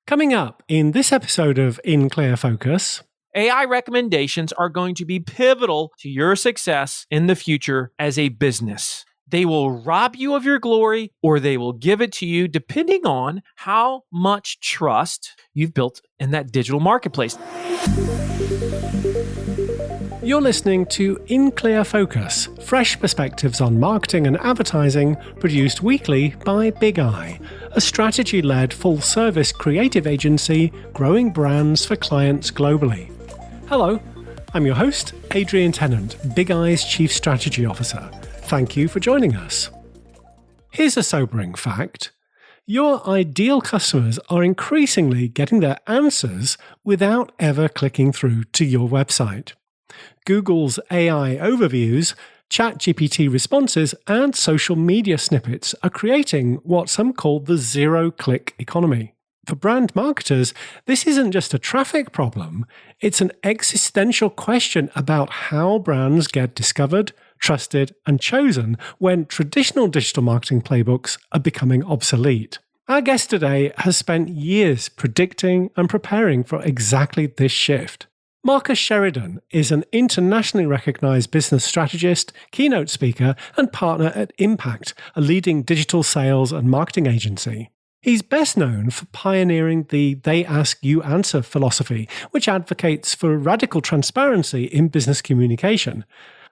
Coming up in this episode of In Clear Focus, AI recommendations are going to be pivotal to your success in the future as a business. They will rob you of your glory or they will give it to you depending on how much trust you've built in that digital marketplace. You're listening to In Clear Focus, fresh perspectives on marketing and advertising, produced weekly by Big Eye, a strategy-led full-service creative agency growing brands for clients globally. Hello, I'm your host, Adrian Tennant, Big Eye's Chief Strategy Officer. Thank you for joining us. Here's a sobering fact. Your ideal customers are increasingly getting their answers without ever clicking through to your website. Google's AI overviews, ChatGPT responses, and social media snippets are creating what some call the zero-click economy. For brand marketers, this isn't just a traffic problem, it's an existential question about how brands get discovered, trusted, and chosen when traditional digital marketing playbooks are becoming obsolete. Our guest today has spent years predicting and preparing for exactly this shift. Marcus Sheridan is an internationally recognized business strategist, keynote speaker, and partner at Impact, a leading digital sales and marketing agency. He's best known for pioneering the They Ask, You Answer philosophy, which advocates for radical transparency in business communication,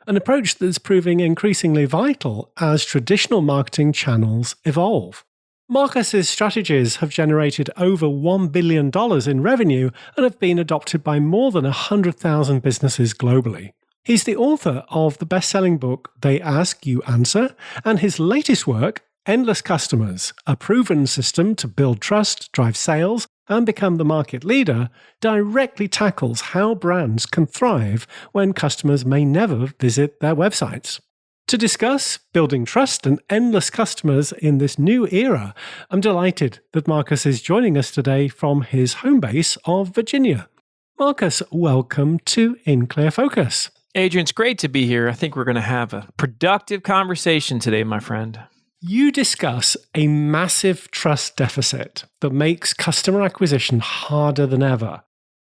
an approach that's proving increasingly vital as traditional marketing channels evolve. Marcus's strategies have generated over $1 billion in revenue and have been adopted by more than 100,000 businesses globally. He's the author of the best-selling book They Ask, You Answer, and his latest work, Endless Customers, a proven system to build trust, drive sales, and become the market leader, directly tackles how brands can thrive when customers may never visit their websites. To discuss building trust and endless customers in this new era, I'm delighted that Marcus is joining us today from his home base of Virginia. Marcus, welcome to In Clear Focus. Adrian, it's great to be here. I think we're going to have a productive conversation today, my friend. You discuss a massive trust deficit that makes customer acquisition harder than ever.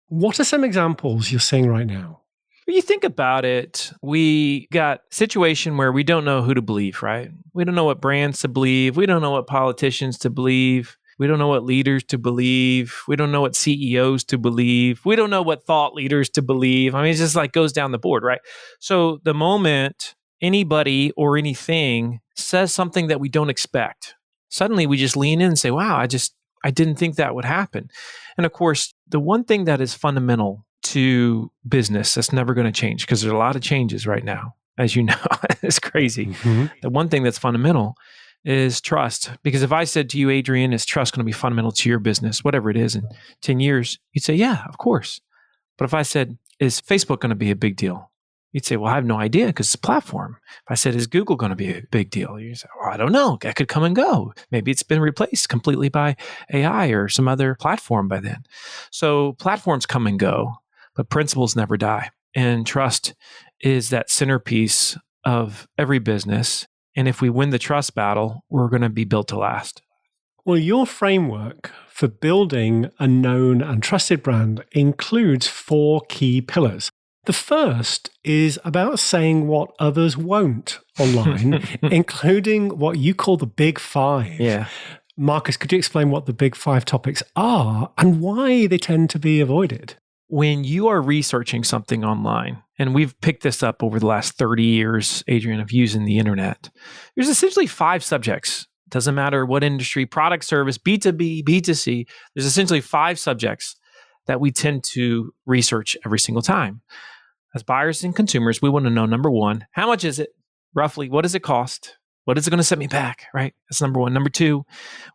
What are some examples you're seeing right now? When you think about it, we got a situation where we don't know who to believe, right? We don't know what brands to believe. We don't know what politicians to believe. We don't know what leaders to believe. We don't know what CEOs to believe. We don't know what thought leaders to believe. I mean, it just like goes down the board, right? So the moment anybody or anything says something that we don't expect, suddenly we just lean in and say, wow, I didn't think that would happen. And of course, the one thing that is fundamental to business that's never going to change, because there's a lot of changes right now, as you know. It's crazy. Mm-hmm. The one thing that's fundamental is trust. Because if I said to you, Adrian, is trust going to be fundamental to your business, whatever it is, in 10 years, you'd say, yeah, of course. But if I said, is Facebook going to be a big deal? You'd say, well, I have no idea because it's a platform. If I said, is Google going to be a big deal? You'd say, well, I don't know. That could come and go. Maybe it's been replaced completely by AI or some other platform by then. So platforms come and go, but principles never die. And trust is that centerpiece of every business. And if we win the trust battle, we're going to be built to last. Well, your framework for building a known and trusted brand includes 4 key pillars. The first is about saying what others won't online, including what you call the Big 5. Yeah. Marcus, could you explain what the Big 5 topics are and why they tend to be avoided? When you are researching something online, and we've picked this up over the last 30 years, Adrian, of using the internet, there's essentially 5 subjects. Doesn't matter what industry, product, service, B2B, B2C, there's essentially 5 subjects that we tend to research every single time. As buyers and consumers, we want to know, number 1, how much is it? Roughly, what does it cost? What is it going to set me back, right? That's number 1. Number 2,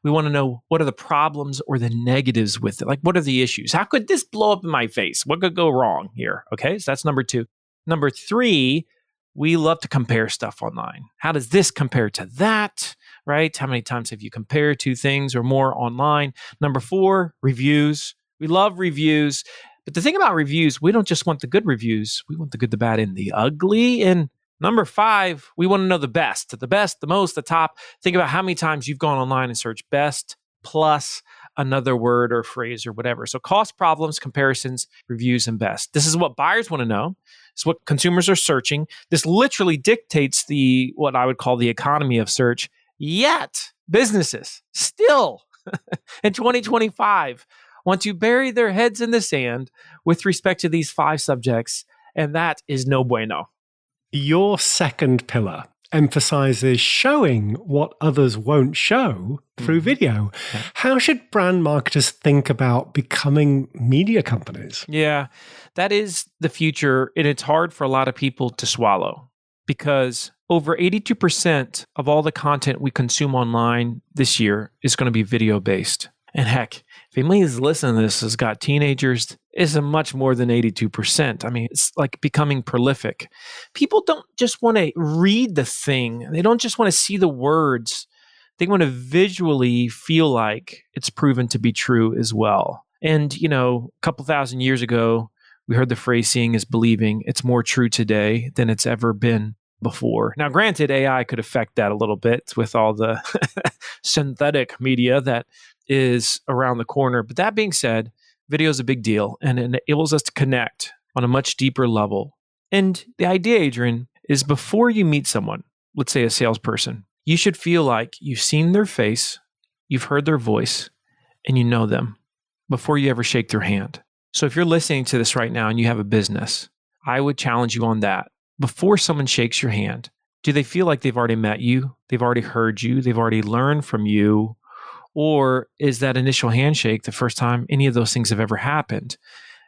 we want to know what are the problems or the negatives with it? Like, what are the issues? How could this blow up in my face? What could go wrong here? Okay, so that's number 2. Number 3, we love to compare stuff online. How does this compare to that, right? How many times have you compared 2 things or more online? Number 4, reviews. We love reviews. But the thing about reviews, we don't just want the good reviews. We want the good, the bad, and the ugly. And number 5, we want to know the best, the most, the top. Think about how many times you've gone online and searched best plus another word or phrase or whatever. So cost, problems, comparisons, reviews, and best. This is what buyers want to know. It's what consumers are searching. This literally dictates what I would call the economy of search. Yet, businesses still in 2025 want to bury their heads in the sand with respect to these 5 subjects, and that is no bueno. Your second pillar emphasizes showing what others won't show through video. Yeah. How should brand marketers think about becoming media companies? Yeah, that is the future, and it's hard for a lot of people to swallow because over 82% of all the content we consume online this year is going to be video-based. And heck, if anybody who's listening to this has got teenagers, it's a much more than 82%. I mean, it's like becoming prolific. People don't just want to read the thing. They don't just want to see the words. They want to visually feel like it's proven to be true as well. And, a couple thousand years ago, we heard the phrase seeing is believing. It's more true today than it's ever been before. Now, granted, AI could affect that a little bit with all the synthetic media that is around the corner. But that being said, video is a big deal and it enables us to connect on a much deeper level. And the idea, Adrian, is before you meet someone, let's say a salesperson, you should feel like you've seen their face, you've heard their voice, and you know them before you ever shake their hand. So if you're listening to this right now and you have a business, I would challenge you on that. Before someone shakes your hand, do they feel like they've already met you? They've already heard you? They've already learned from you? Or is that initial handshake the first time any of those things have ever happened?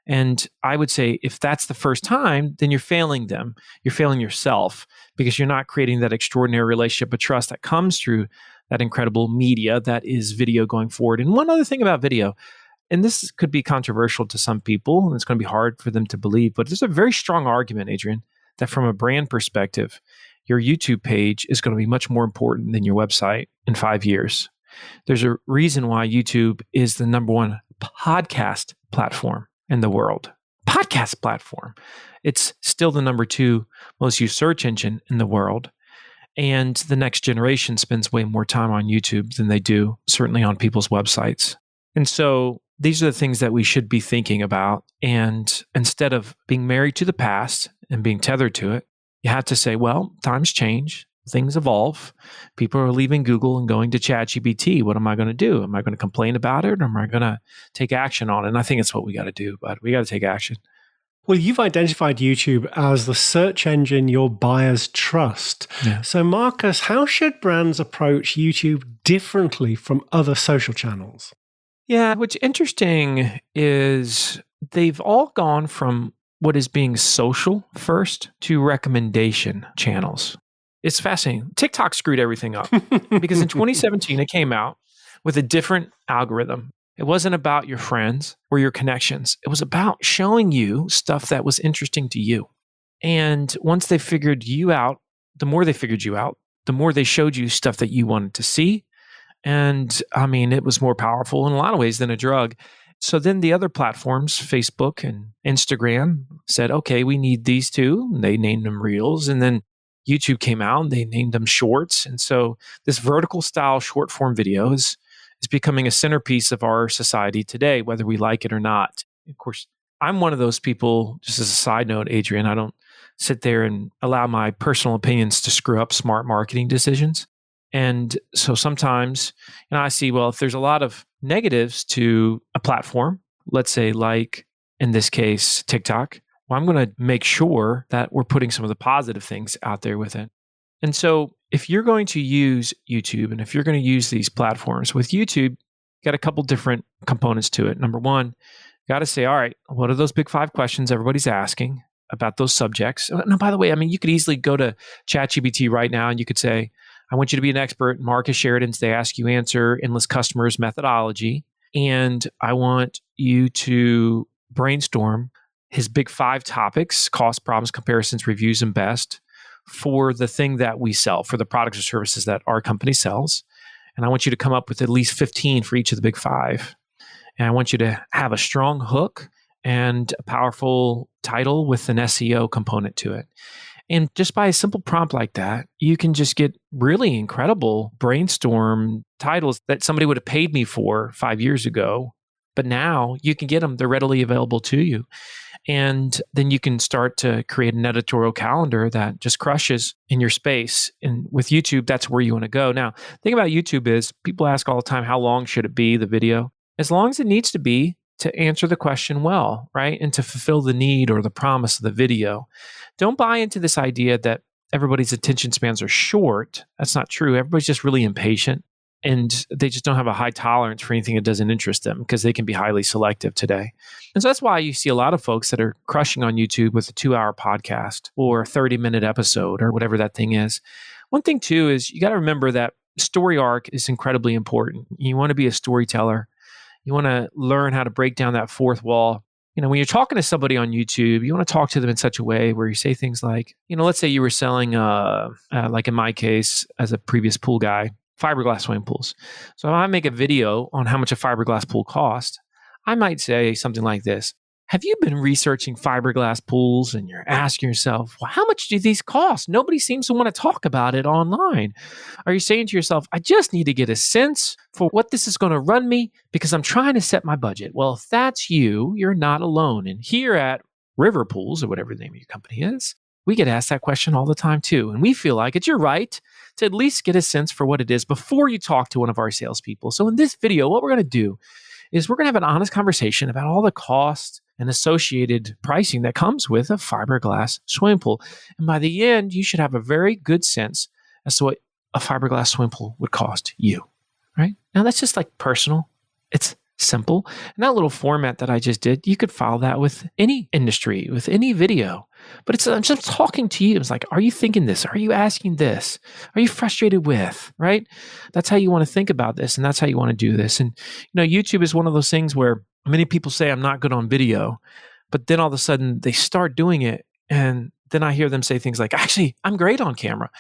And I would say if that's the first time, then you're failing them. You're failing yourself because you're not creating that extraordinary relationship of trust that comes through that incredible media that is video going forward. And one other thing about video, and this could be controversial to some people, and it's going to be hard for them to believe, but there's a very strong argument, Adrian, that from a brand perspective, your YouTube page is going to be much more important than your website in 5 years. There's a reason why YouTube is the number one podcast platform in the world. Podcast platform. It's still the number 2 most used search engine in the world. And the next generation spends way more time on YouTube than they do, certainly on people's websites. And so these are the things that we should be thinking about. And instead of being married to the past and being tethered to it, you have to say, well, times change. Things evolve. People are leaving Google and going to ChatGPT. What am I going to do? Am I going to complain about it or am I going to take action on it? And I think it's what we got to do, but we got to take action. Well, you've identified YouTube as the search engine your buyers trust. Yeah. So, Marcus, how should brands approach YouTube differently from other social channels? Yeah, what's interesting is they've all gone from what is being social first to recommendation channels. It's fascinating. TikTok screwed everything up because in 2017, it came out with a different algorithm. It wasn't about your friends or your connections. It was about showing you stuff that was interesting to you. And once they figured you out, the more they figured you out, the more they showed you stuff that you wanted to see. And I mean, it was more powerful in a lot of ways than a drug. So then the other platforms, Facebook and Instagram, said, okay, we need these two. And they named them Reels. And then YouTube came out and they named them Shorts. And so this vertical style short form video is becoming a centerpiece of our society today, whether we like it or not. Of course, I'm one of those people, just as a side note, Adrian, I don't sit there and allow my personal opinions to screw up smart marketing decisions. And so sometimes, I see, well, if there's a lot of negatives to a platform, let's say like in this case, TikTok, well, I'm going to make sure that we're putting some of the positive things out there with it. And so if you're going to use YouTube and if you're going to use these platforms with YouTube, you got a couple different components to it. Number one, you got to say, all right, what are those big 5 questions everybody's asking about those subjects? Now, by the way, I mean, you could easily go to ChatGPT right now and you could say, I want you to be an expert in Marcus Sheridan's They Ask You Answer Endless Customers methodology. And I want you to brainstorm his big 5 topics, cost, problems, comparisons, reviews, and best for the thing that we sell, for the products or services that our company sells. And I want you to come up with at least 15 for each of the big 5. And I want you to have a strong hook and a powerful title with an SEO component to it. And just by a simple prompt like that, you can just get really incredible brainstorm titles that somebody would have paid me for 5 years ago. But now you can get them, they're readily available to you. And then you can start to create an editorial calendar that just crushes in your space. And with YouTube, that's where you want to go. Now, the thing about YouTube is people ask all the time, how long should it be, the video? As long as it needs to be to answer the question well, right? And to fulfill the need or the promise of the video. Don't buy into this idea that everybody's attention spans are short. That's not true. Everybody's just really impatient. And they just don't have a high tolerance for anything that doesn't interest them because they can be highly selective today. And so that's why you see a lot of folks that are crushing on YouTube with a 2-hour podcast or a 30-minute episode or whatever that thing is. One thing too is you got to remember that story arc is incredibly important. You want to be a storyteller. You want to learn how to break down that fourth wall. When you're talking to somebody on YouTube, you want to talk to them in such a way where you say things like, let's say you were selling, like in my case, as a previous pool guy, fiberglass swimming pools. So if I make a video on how much a fiberglass pool costs, I might say something like this. Have you been researching fiberglass pools and you're asking yourself, well, how much do these cost? Nobody seems to want to talk about it online. Are you saying to yourself, I just need to get a sense for what this is going to run me because I'm trying to set my budget? Well, if that's you, you're not alone. And here at River Pools, or whatever the name of your company is, we get asked that question all the time too. And we feel like it's your right to at least get a sense for what it is before you talk to one of our salespeople. So in this video, what we're going to do is we're going to have an honest conversation about all the costs and associated pricing that comes with a fiberglass swimming pool. And by the end, you should have a very good sense as to what a fiberglass swimming pool would cost you, right? Now that's just like personal. It's simple. And that little format that I just did, you could file that with any industry, with any video. But I'm just talking to you. It's like, are you thinking this? Are you asking this? Are you frustrated with, right? That's how you want to think about this. And that's how you want to do this. And, YouTube is one of those things where many people say I'm not good on video, but then all of a sudden they start doing it. And then I hear them say things like, actually, I'm great on camera.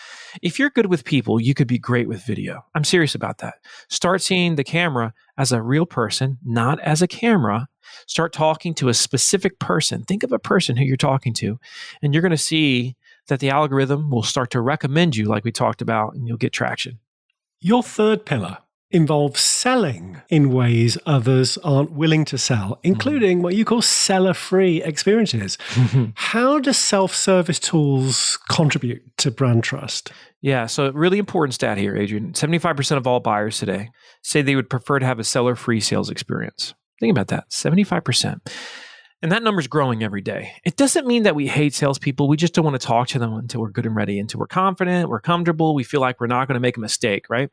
If you're good with people, you could be great with video. I'm serious about that. Start seeing the camera as a real person, not as a camera. Start talking to a specific person. Think of a person who you're talking to, and you're going to see that the algorithm will start to recommend you like we talked about, and you'll get traction. Your third pillar involves selling in ways others aren't willing to sell, including what you call seller-free experiences. How do self-service tools contribute to brand trust? Yeah, so a really important stat here, Adrian. 75% of all buyers today say they would prefer to have a seller-free sales experience. Think about that, 75%. And that number's growing every day. It doesn't mean that we hate salespeople. We just don't want to talk to them until we're good and ready, until we're confident, we're comfortable, we feel like we're not going to make a mistake, right?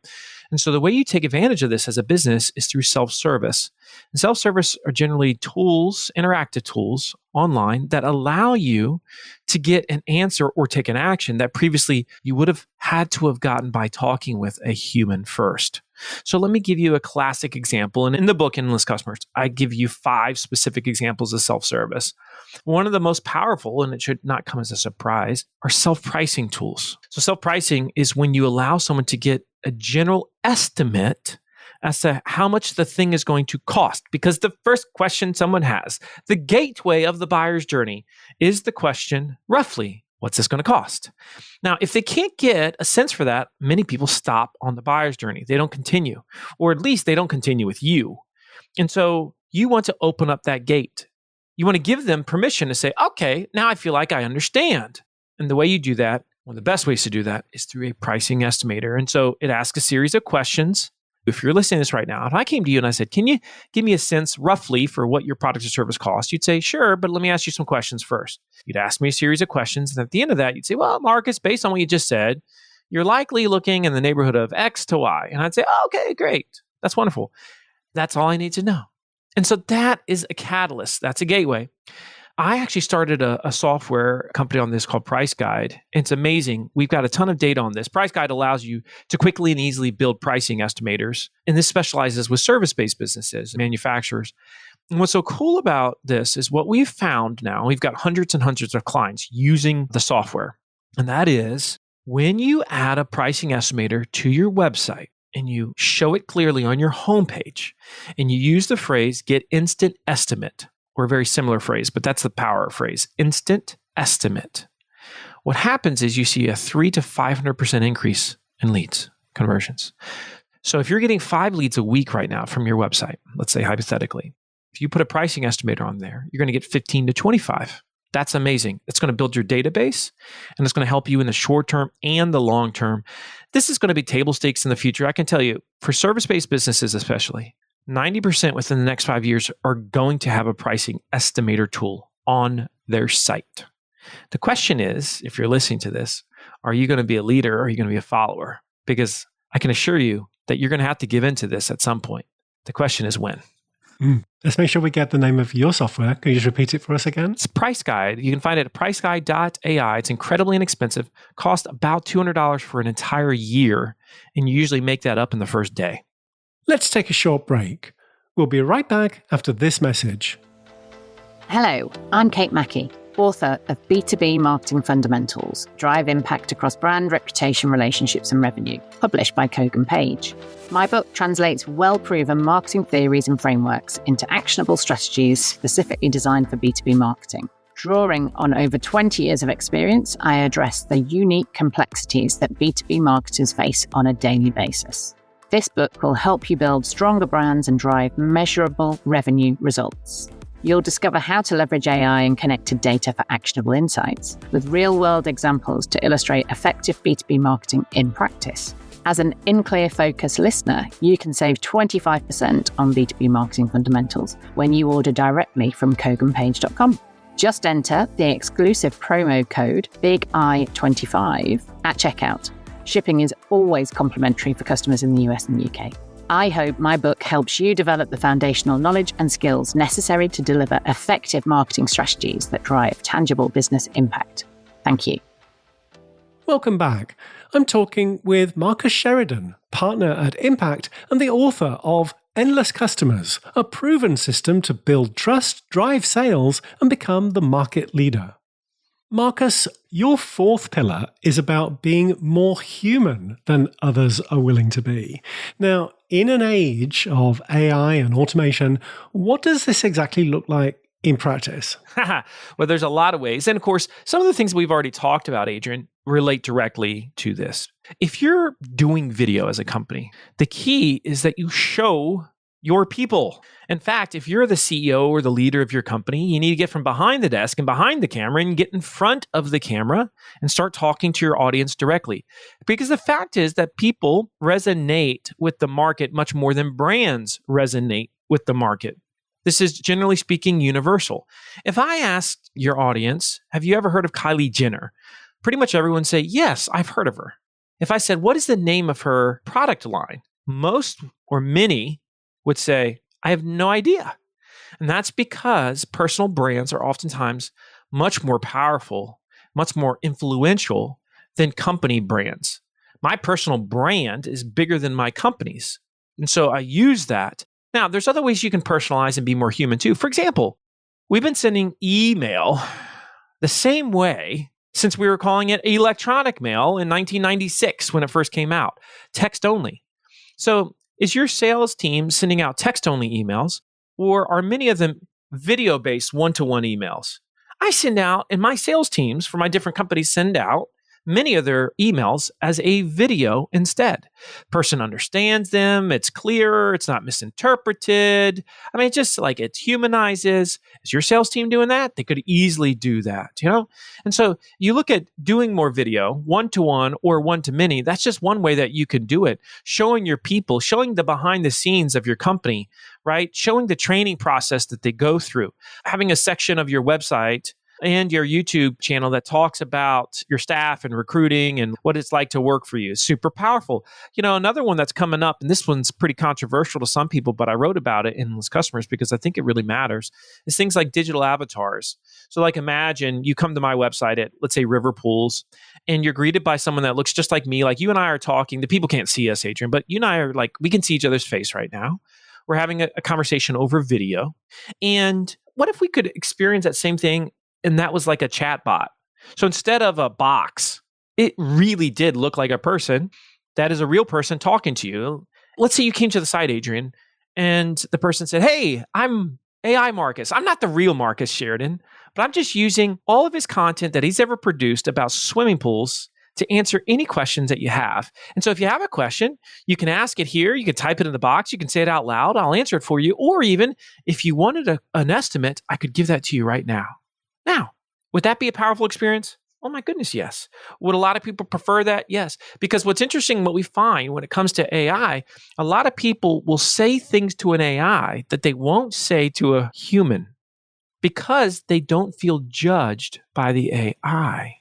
And so the way you take advantage of this as a business is through self-service. And self-service are generally tools, interactive tools online that allow you to get an answer or take an action that previously you would have had to have gotten by talking with a human first. So let me give you a classic example. And in the book, Endless Customers, I give you 5 specific examples of self-service. One of the most powerful, and it should not come as a surprise, are self-pricing tools. So self-pricing is when you allow someone to get a general estimate as to how much the thing is going to cost. Because the first question someone has, the gateway of the buyer's journey, is the question, roughly, what's this going to cost? Now, if they can't get a sense for that, many people stop on the buyer's journey. They don't continue, or at least they don't continue with you. And so you want to open up that gate. You want to give them permission to say, okay, now I feel like I understand. And the way you do that, one of the best ways to do that is through a pricing estimator. And so it asks a series of questions. If you're listening to this right now, if I came to you and I said, can you give me a sense roughly for what your product or service costs? You'd say, sure, but let me ask you some questions first. You'd ask me a series of questions. And at the end of that, you'd say, well, Marcus, based on what you just said, you're likely looking in the neighborhood of X to Y. And I'd say, oh, okay, great. That's wonderful. That's all I need to know. And so that is a catalyst. That's a gateway. I actually started a software company on this called Price Guide. It's amazing. We've got a ton of data on this. Price Guide allows you to quickly and easily build pricing estimators. And this specializes with service-based businesses, manufacturers. And what's so cool about this is what we've found now, we've got hundreds and hundreds of clients using the software. And that is when you add a pricing estimator to your website and you show it clearly on your homepage and you use the phrase get instant estimate, or a very similar phrase, but that's the power phrase, instant estimate. what happens is you see a 300 to 500% increase in leads conversions. So if you're getting 5 leads a week right now from your website, let's say hypothetically, if you put a pricing estimator on there, you're going to get 15 to 25. That's amazing. It's going to build your database, and it's going to help you in the short term and the long term. This is going to be table stakes in the future. I can tell you, for service-based businesses especially, 90% within the next 5 years are going to have a pricing estimator tool on their site. The question is, if you're listening to this, are you going to be a leader or are you going to be a follower? Because I can assure you that you're going to have to give into this at some point. The question is when. Let's make sure we get the name of your software. Can you just repeat it for us again? It's Price Guide. You can find it at priceguide.ai. It's incredibly inexpensive, costs about $200 for an entire year, and you usually make that up in the first day. Let's take a short break. We'll be right back after this message. Hello, I'm Kate Mackey, author of B2B Marketing Fundamentals, Drive Impact Across Brand, Reputation, Relationships and Revenue, published by Kogan Page. My book translates well-proven marketing theories and frameworks into actionable strategies specifically designed for B2B marketing. Drawing on over 20 years of experience, I address the unique complexities that B2B marketers face on a daily basis. This book will help you build stronger brands and drive measurable revenue results. You'll discover how to leverage AI and connected data for actionable insights, with real-world examples to illustrate effective B2B marketing in practice. As an InClear Focus listener, you can save 25% on B2B Marketing Fundamentals when you order directly from koganpage.com. Just enter the exclusive promo code BIGI25 at checkout. Shipping is always complimentary for customers in the US and UK. I hope my book helps you develop the foundational knowledge and skills necessary to deliver effective marketing strategies that drive tangible business impact. Thank you. Welcome back. I'm talking with Marcus Sheridan, partner at Impact and the author of Endless Customers, a proven system to build trust, drive sales, and become the market leader. Marcus, your 4th pillar is about being more human than others are willing to be. Now, in an age of AI and automation, what does this exactly look like in practice? Well, there's a lot of ways. And of course, some of the things we've already talked about, Adrian, relate directly to this. If you're doing video as a company, the key is that you show your people. In fact, if you're the CEO or the leader of your company, you need to get from behind the desk and behind the camera and get in front of the camera and start talking to your audience directly. Because the fact is that people resonate with the market much more than brands resonate with the market. This is generally speaking universal. If I asked your audience, have you ever heard of Kylie Jenner? Pretty much everyone say, yes, I've heard of her. If I said, what is the name of her product line? Most or many would say, I have no idea. And that's because personal brands are oftentimes much more powerful, much more influential than company brands. My personal brand is bigger than my company's. And so I use that. Now, there's other ways you can personalize and be more human too. For example, we've been sending email the same way since we were calling it electronic mail in 1996 when it first came out, text only. So is your sales team sending out text-only emails, or are many of them video-based one-to-one emails? I send out, and my sales teams for my different companies send out many of their emails as a video instead. Person understands them, it's clearer, it's not misinterpreted. I mean, just like it humanizes. Is your sales team doing that? They could easily do that, you know? And so you look at doing more video, one-to-one or one-to-many, that's just one way that you can do it. Showing your people, showing the behind the scenes of your company, right? Showing the training process that they go through. Having a section of your website and your YouTube channel that talks about your staff and recruiting and what it's like to work for you is super powerful. You know, another one that's coming up, and this one's pretty controversial to some people, but I wrote about it in Endless Customers because I think it really matters, is things like digital avatars. So like imagine you come to my website at, let's say, River Pools, and you're greeted by someone that looks just like me, like you and I are talking. The people can't see us, Adrian, but you and I are like, we can see each other's face right now. We're having a conversation over video. And what if we could experience that same thing and that was like a chat bot? So instead of a box, it really did look like a person that is a real person talking to you. Let's say you came to the site, Adrian, and the person said, hey, I'm AI Marcus. I'm not the real Marcus Sheridan, but I'm just using all of his content that he's ever produced about swimming pools to answer any questions that you have. And so if you have a question, you can ask it here. You can type it in the box. You can say it out loud. I'll answer it for you. Or even if you wanted an estimate, I could give that to you right now. Now, would that be a powerful experience? Oh my goodness, yes. Would a lot of people prefer that? Yes. Because what's interesting, what we find when it comes to AI, a lot of people will say things to an AI that they won't say to a human because they don't feel judged by the AI.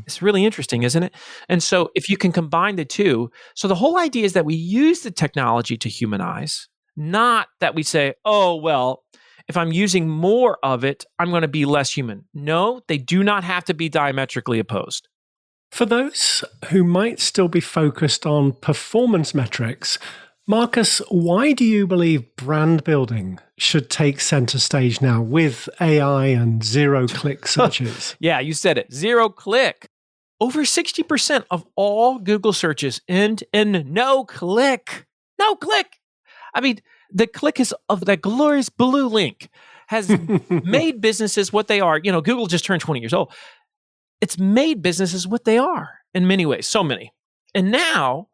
It's really interesting, isn't it? And so if you can combine the two, so the whole idea is that we use the technology to humanize, not that we say, oh, well, if I'm using more of it, I'm going to be less human. No, they do not have to be diametrically opposed. For those who might still be focused on performance metrics, Marcus, why do you believe brand building should take center stage now with AI and zero-click searches? Yeah, you said it. Zero click. Over 60% of all Google searches end in no click. No click. I mean, the click is of that glorious blue link has made businesses what they are. Google just turned 20 years old. It's made businesses what they are in many ways, so many. And now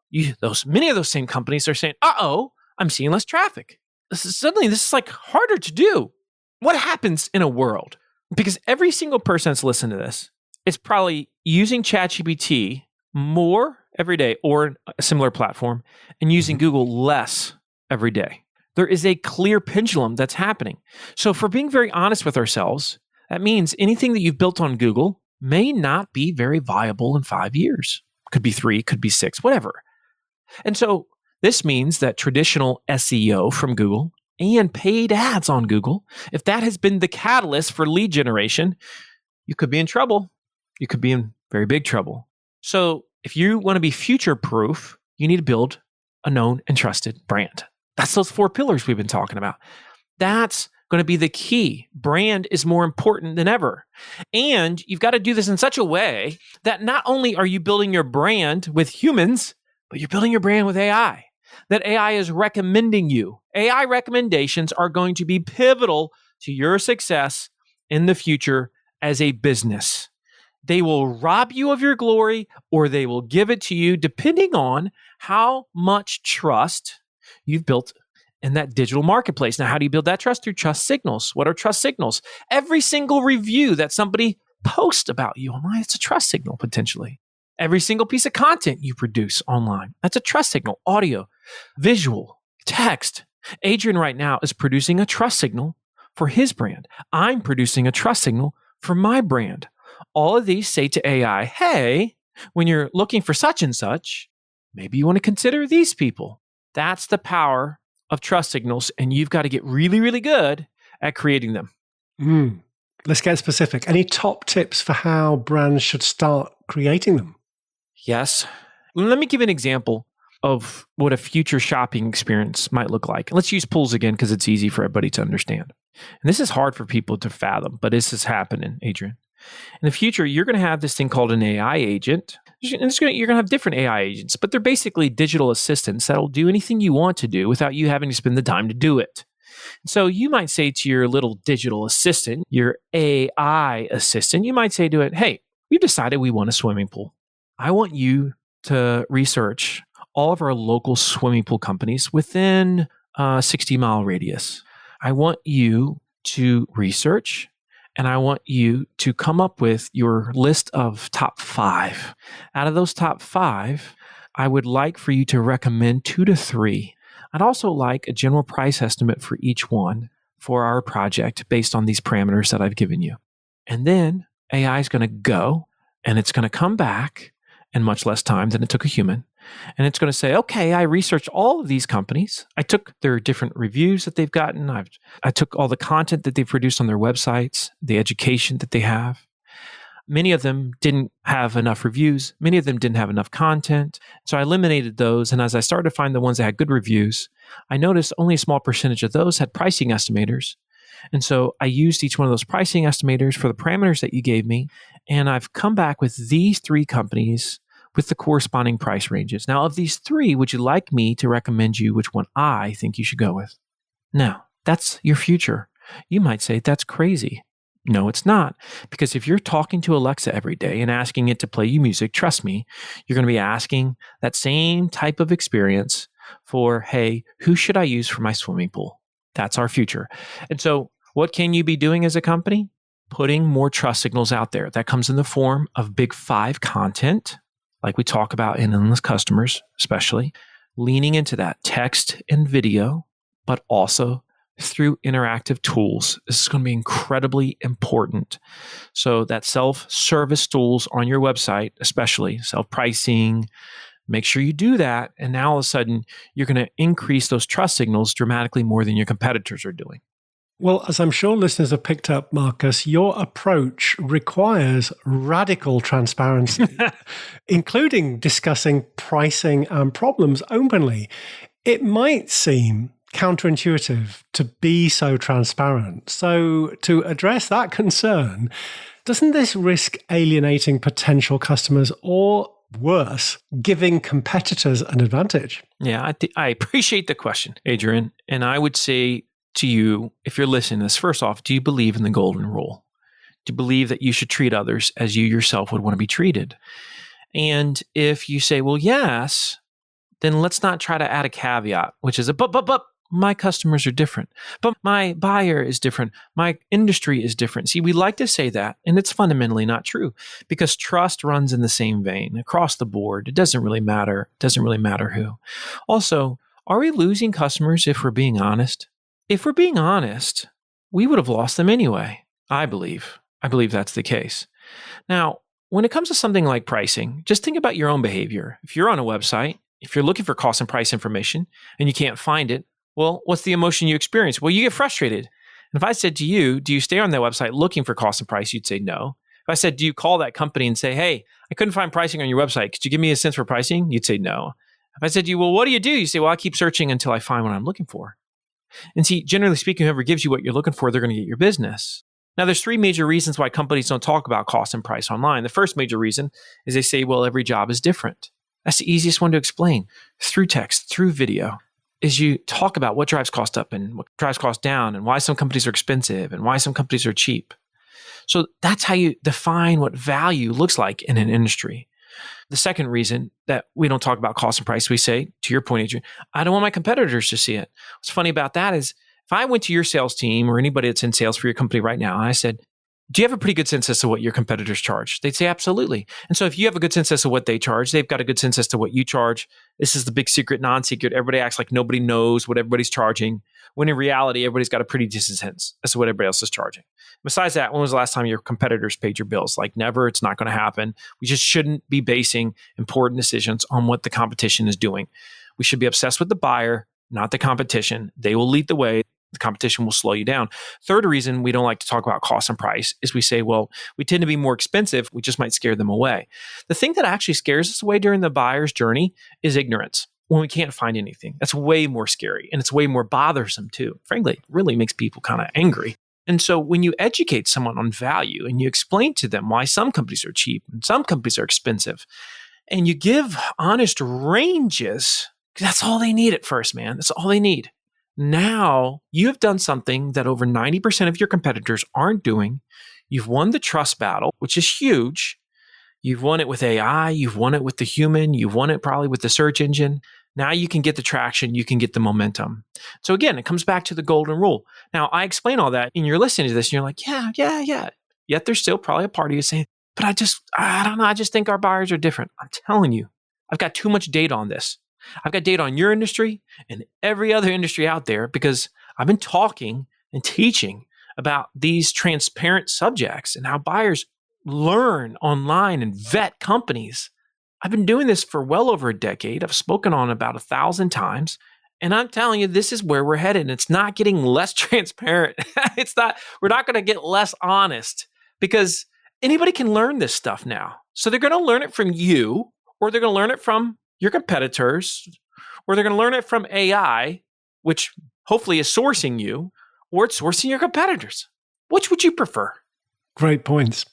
many of those same companies are saying, uh-oh, I'm seeing less traffic. Suddenly, this is like harder to do. What happens in a world? Because every single person that's listening to this is probably using ChatGPT more every day or a similar platform and using Google less every day. There is a clear pendulum that's happening. So if we're being very honest with ourselves, that means anything that you've built on Google may not be very viable in 5 years. Could be 3, could be 6, whatever. And so this means that traditional SEO from Google and paid ads on Google, if that has been the catalyst for lead generation, you could be in trouble. You could be in very big trouble. So if you want to be future-proof, you need to build a known and trusted brand. That's those 4 pillars we've been talking about. That's going to be the key. Brand is more important than ever. And you've got to do this in such a way that not only are you building your brand with humans, but you're building your brand with AI. That AI is recommending you. AI recommendations are going to be pivotal to your success in the future as a business. They will rob you of your glory or they will give it to you depending on how much trust you've built in that digital marketplace. Now, how do you build that trust? Through trust signals. What are trust signals? Every single review that somebody posts about you online, it's a trust signal potentially. Every single piece of content you produce online, that's a trust signal. Audio, visual, text. Adrian right now is producing a trust signal for his brand. I'm producing a trust signal for my brand. All of these say to AI, hey, when you're looking for such and such, maybe you want to consider these people. That's the power of trust signals, and you've got to get really, really good at creating them. Let's get specific. Any top tips for how brands should start creating them? Yes. Let me give an example of what a future shopping experience might look like. Let's use pools again because it's easy for everybody to understand. And this is hard for people to fathom, but this is happening, Adrian. In the future, you're going to have this thing called an AI agent. You're going to have different AI agents, but they're basically digital assistants that'll do anything you want to do without you having to spend the time to do it. So you might say to your little digital assistant, your AI assistant, you might say to it, hey, we've decided we want a swimming pool. I want you to research all of our local swimming pool companies within a 60-mile radius. I want you to research and I want you to come up with your list of top 5. Out of those top 5, I would like for you to recommend 2 to 3. I'd also like a general price estimate for each one for our project based on these parameters that I've given you. And then AI is going to go and it's going to come back in much less time than it took a human. And it's going to say, okay, I researched all of these companies. I took their different reviews that they've gotten. I took all the content that they've produced on their websites, the education that they have. Many of them didn't have enough reviews. Many of them didn't have enough content. So I eliminated those. And as I started to find the ones that had good reviews, I noticed only a small percentage of those had pricing estimators. And so I used each one of those pricing estimators for the parameters that you gave me. And I've come back with these 3 companies with the corresponding price ranges. Now, of these 3, would you like me to recommend you which one I think you should go with? Now, That's your future. You might say, that's crazy. No, it's not. Because if you're talking to Alexa every day and asking it to play you music, trust me, you're going to be asking that same type of experience for, hey, who should I use for my swimming pool? That's our future. And so what can you be doing as a company? Putting more trust signals out there. That comes in the form of big five content, like we talk about in Endless Customers, especially, leaning into that text and video, but also through interactive tools. This is going to be incredibly important. So that self-service tools on your website, especially self-pricing, make sure you do that. And now all of a sudden, you're going to increase those trust signals dramatically more than your competitors are doing. Well, as I'm sure listeners have picked up, Marcus, your approach requires radical transparency, including discussing pricing and problems openly. It might seem counterintuitive to be so transparent. So to address that concern, doesn't this risk alienating potential customers or worse, giving competitors an advantage? Yeah, I appreciate the question, Adrian. And I would say to you, if you're listening to this, first off, do you believe in the golden rule? Do you believe that you should treat others as you yourself would want to be treated? And if you say, well, yes, then let's not try to add a caveat, which is but my customers are different. But my buyer is different. My industry is different. See, we like to say that, and it's fundamentally not true because trust runs in the same vein across the board. It doesn't really matter. It doesn't really matter who. Also, are we losing customers if we're being honest? If we're being honest, we would have lost them anyway, I believe. I believe that's the case. Now, when it comes to something like pricing, just think about your own behavior. If you're on a website, if you're looking for cost and price information and you can't find it, well, what's the emotion you experience? Well, you get frustrated. And if I said to you, do you stay on that website looking for cost and price? You'd say no. If I said, do you call that company and say, hey, I couldn't find pricing on your website. Could you give me a sense for pricing? You'd say no. If I said to you, well, what do? You say, well, I keep searching until I find what I'm looking for. And see, generally speaking, whoever gives you what you're looking for, they're going to get your business. Now, there's three major reasons why companies don't talk about cost and price online. The first major reason is they say, well, every job is different. That's the easiest one to explain through text, through video, is you talk about what drives cost up and what drives cost down and why some companies are expensive and why some companies are cheap. So that's how you define what value looks like in an industry. The second reason that we don't talk about cost and price, we say, to your point, Adrian, I don't want my competitors to see it. What's funny about that is if I went to your sales team or anybody that's in sales for your company right now, and I said, do you have a pretty good sense as to what your competitors charge? They'd say, absolutely. And so if you have a good sense as to what they charge, they've got a good sense as to what you charge. This is the big secret, non-secret. Everybody acts like nobody knows what everybody's charging, when in reality, everybody's got a pretty decent sense as to what everybody else is charging. Besides that, when was the last time your competitors paid your bills? Like never, it's not going to happen. We just shouldn't be basing important decisions on what the competition is doing. We should be obsessed with the buyer, not the competition. They will lead the way. The competition will slow you down. Third reason we don't like to talk about cost and price is we say, well, we tend to be more expensive. We just might scare them away. The thing that actually scares us away during the buyer's journey is ignorance. When we can't find anything, that's way more scary and it's way more bothersome too. Frankly, it really makes people kind of angry. And so when you educate someone on value and you explain to them why some companies are cheap and some companies are expensive, and you give honest ranges, that's all they need at first, man. That's all they need. Now you have done something that over 90% of your competitors aren't doing. You've won the trust battle, which is huge. You've won it with AI. You've won it with the human. You've won it probably with the search engine. Now you can get the traction. You can get the momentum. So again, it comes back to the golden rule. Now I explain all that and you're listening to this and you're like, yeah. Yet there's still probably a part of you saying, but I don't know. I just think our buyers are different. I'm telling you, I've got too much data on this. I've got data on your industry and every other industry out there because I've been talking and teaching about these transparent subjects and how buyers learn online and vet companies. I've been doing this for well over a decade. I've spoken on about 1,000 times. And I'm telling you, this is where we're headed. And it's not getting less transparent. We're not going to get less honest because anybody can learn this stuff now. So they're going to learn it from you, or they're going to learn it from your competitors, or they're going to learn it from AI, which hopefully is sourcing you, or it's sourcing your competitors. Which would you prefer? Great points.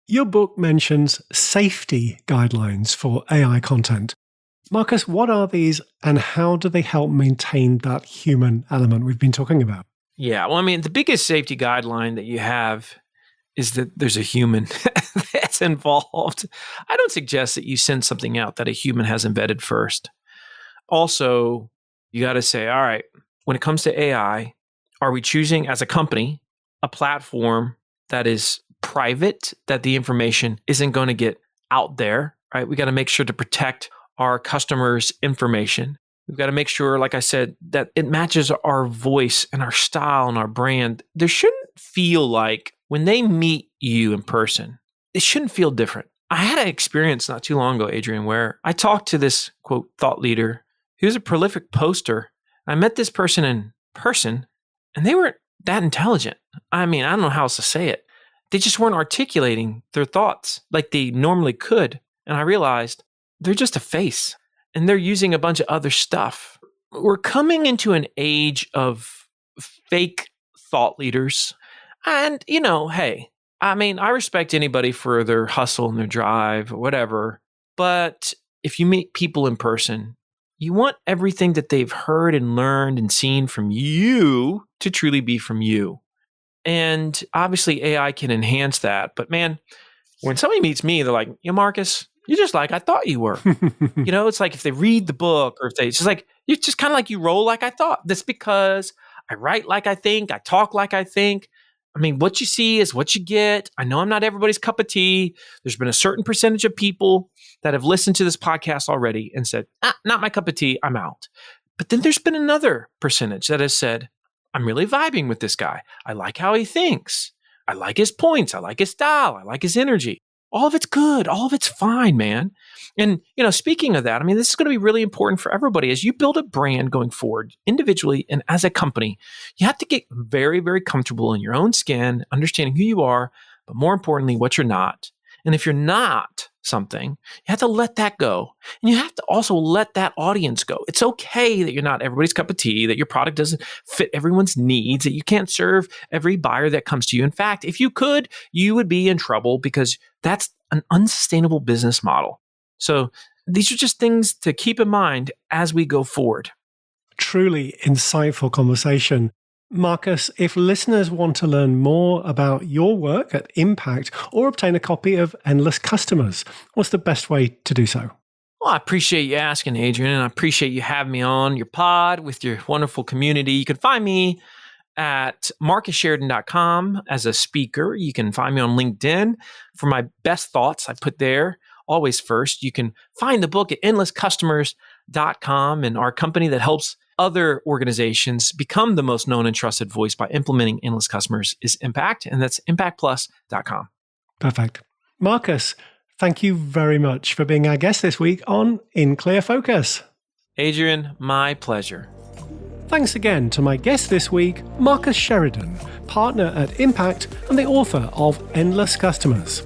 Your book mentions safety guidelines for AI content. Marcus, what are these and how do they help maintain that human element we've been talking about? Yeah. Well, I mean, the biggest safety guideline that you have is that there's a human that's involved. I don't suggest that you send something out that a human has embedded first. Also, you got to say, all right, when it comes to AI, are we choosing as a company a platform that is private, that the information isn't going to get out there, right? We got to make sure to protect our customers' information. We've got to make sure, like I said, that it matches our voice and our style and our brand. There shouldn't feel like when they meet you in person, it shouldn't feel different. I had an experience not too long ago, Adrian, where I talked to this, quote, thought leader. He was a prolific poster. I met this person in person, and they weren't that intelligent. I mean, I don't know how else to say it. They just weren't articulating their thoughts like they normally could. And I realized they're just a face, and they're using a bunch of other stuff. We're coming into an age of fake thought leaders. And, hey, I mean, I respect anybody for their hustle and their drive or whatever. But if you meet people in person, you want everything that they've heard and learned and seen from you to truly be from you. And obviously AI can enhance that. But man, when somebody meets me, they're like, Marcus, you're just like I thought you were. It's like if they read the book or if it's just like, you just kind of like you roll like I thought. That's because I write like I think, I talk like I think. I mean, what you see is what you get. I know I'm not everybody's cup of tea. There's been a certain percentage of people that have listened to this podcast already and said, not my cup of tea, I'm out. But then there's been another percentage that has said, I'm really vibing with this guy. I like how he thinks. I like his points. I like his style. I like his energy. All of it's good. All of it's fine, man. And, speaking of that, I mean, this is going to be really important for everybody. As you build a brand going forward, individually and as a company, you have to get very, very comfortable in your own skin, understanding who you are, but more importantly, what you're not. And if you're not something, you have to let that go. And you have to also let that audience go. It's okay that you're not everybody's cup of tea, that your product doesn't fit everyone's needs, that you can't serve every buyer that comes to you. In fact, if you could, you would be in trouble because that's an unsustainable business model. So these are just things to keep in mind as we go forward. Truly insightful conversation. Marcus, if listeners want to learn more about your work at Impact or obtain a copy of Endless Customers, what's the best way to do so? Well, I appreciate you asking, Adrian, and I appreciate you having me on your pod with your wonderful community. You can find me at marcussheridan.com as a speaker. You can find me on LinkedIn for my best thoughts I put there always first. You can find the book at endlesscustomers.com, and our company that helps other organizations become the most known and trusted voice by implementing endless customers is Impact, and that's impactplus.com. Perfect. Marcus, thank you very much for being our guest this week on In Clear Focus. Adrian, my pleasure. Thanks again to my guest this week, Marcus Sheridan, partner at Impact and the author of Endless Customers.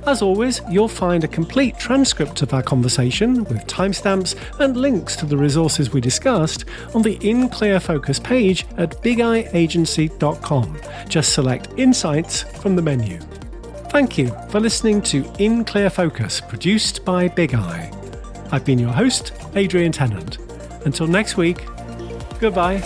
As always, you'll find a complete transcript of our conversation with timestamps and links to the resources we discussed on the In Clear Focus page at bigeyeagency.com. Just select Insights from the menu. Thank you for listening to In Clear Focus, produced by Big Eye. I've been your host, Adrian Tennant. Until next week, goodbye.